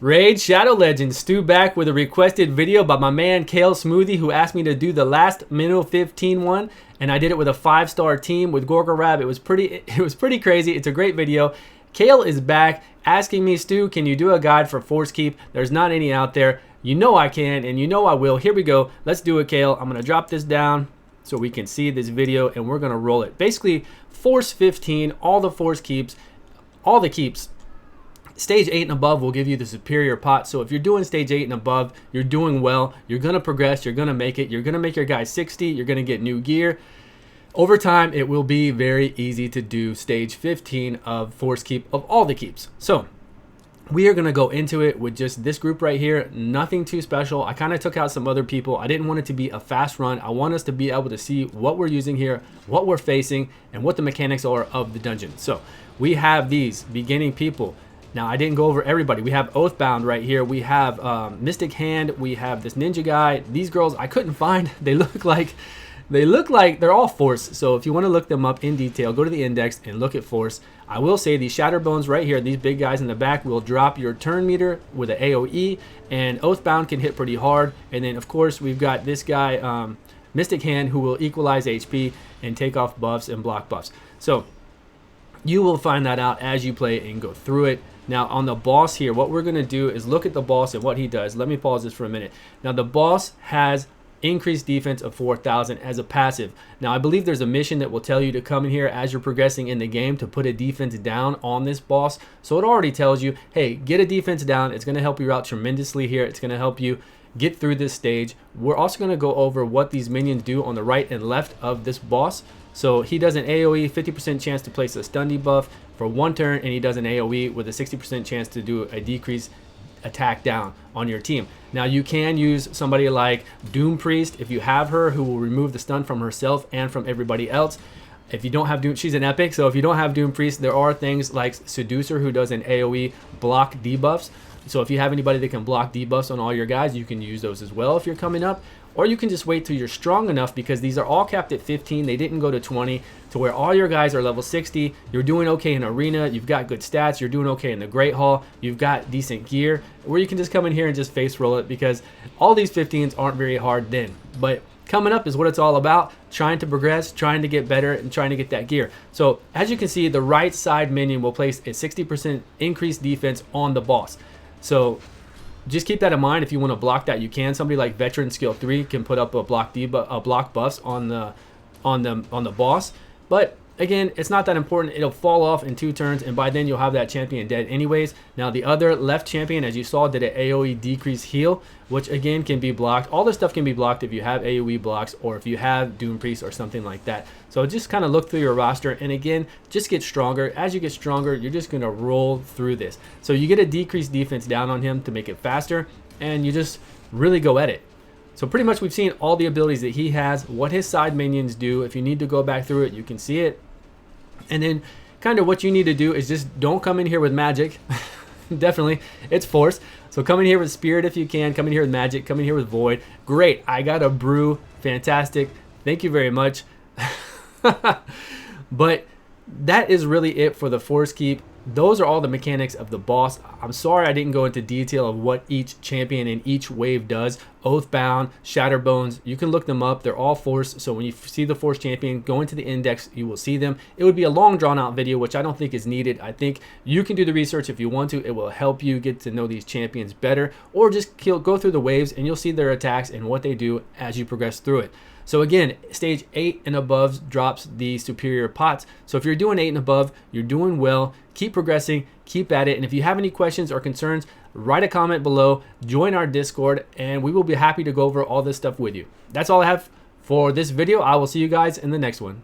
Raid Shadow Legends, Stu back with a requested video by my man Kale Smoothie, who asked me to do the last minnow 15 one, and I did it with a 5-star team with Gorga Rab. It was pretty crazy. It's a great video. Kale is back asking me, Stu, can you do a guide for Force Keep? There's not any out there. You know I can, and you know I will. Here we go. Let's do it, Kale. I'm gonna drop this down so we can see this video, and we're gonna roll it. Basically, Force 15, all the Force Keeps, all the keeps. Stage 8 and above will give you the superior pot. So if you're doing stage 8 and above, you're doing well. You're going to progress. You're going to make it. You're going to make your guy 60. You're going to get new gear. Over time, it will be very easy to do stage 15 of Force Keep, of all the keeps. So we are going to go into it with just this group right here. Nothing too special. I kind of took out some other people. I didn't want it to be a fast run. I want us to be able to see what we're using here, what we're facing, and what the mechanics are of the dungeon. So we have these beginning people. Now, I didn't go over everybody. We have Oathbound right here. We have Mystic Hand. We have this ninja guy. These girls I couldn't find. They look like they're all Force. So if you want to look them up in detail, go to the index and look at Force. I will say these Shatterbones right here, these big guys in the back, will drop your turn meter with an AoE, and Oathbound can hit pretty hard. And then, of course, we've got this guy, Mystic Hand, who will equalize HP and take off buffs and block buffs. So you will find that out as you play and go through it. Now, on the boss here, what we're going to do is look at the boss and what he does. Let me pause this for a minute. Now, the boss has increased defense of 4,000 as a passive. Now, I believe there's a mission that will tell you to come in here as you're progressing in the game to put a defense down on this boss. So it already tells you, hey, get a defense down. It's going to help you out tremendously here. It's going to help you get through this stage. We're also going to go over what these minions do on the right and left of this boss. So he does an AoE, 50% chance to place a stun debuff for 1 turn, and he does an AoE with a 60% chance to do a decrease attack down on your team. Now, you can use somebody like Doom Priest if you have her, who will remove the stun from herself and from everybody else. If you don't have Doom, she's an epic, so if you don't have Doom Priest, there are things like Seducer, who does an AoE block debuffs. So if you have anybody that can block debuffs on all your guys, you can use those as well if you're coming up. Or you can just wait till you're strong enough, because these are all capped at 15. They didn't go to 20, to where all your guys are level 60. You're doing okay in Arena. You've got good stats. You're doing okay in the Great Hall. You've got decent gear, where you can just come in here and just face roll it, because all these 15s aren't very hard then. But coming up is what it's all about, trying to progress, trying to get better, and trying to get that gear. So as you can see, the right side minion will place a 60% increased defense on the boss. So just keep that in mind. If you want to block that, you can. Somebody like Veteran Skill 3 can put up a block buffs on the boss. But again, it's not that important. It'll fall off in 2 turns, and by then you'll have that champion dead anyways. Now, the other left champion, as you saw, did an AoE decrease heal, which again can be blocked. All this stuff can be blocked if you have AoE blocks, or if you have Doom Priest or something like that. So just kind of look through your roster, and again, just get stronger. As you get stronger, you're just going to roll through this. So you get a decreased defense down on him to make it faster, and you just really go at it. So pretty much we've seen all the abilities that he has, what his side minions do. If you need to go back through it, you can see it. And then kind of what you need to do is just don't come in here with magic. Definitely, it's Force. So come in here with Spirit if you can. Come in here with magic. Come in here with Void. Great, I got a brew. Fantastic. Thank you very much. But that is really it for the Force Keep. Those are all the mechanics of the boss. I'm sorry I didn't go into detail of what each champion in each wave does. Oathbound, Shatterbones, you can look them up. They're all Force. So when you see the Force champion, go into the index, you will see them. It would be a long drawn out video, which I don't think is needed. I think you can do the research if you want to. It will help you get to know these champions better, or just go through the waves and you'll see their attacks and what they do as you progress through it. So again, stage 8 and above drops the superior pots. So if you're doing 8 and above, you're doing well. Keep progressing, keep at it. And if you have any questions or concerns, write a comment below, join our Discord, and we will be happy to go over all this stuff with you. That's all I have for this video. I will see you guys in the next one.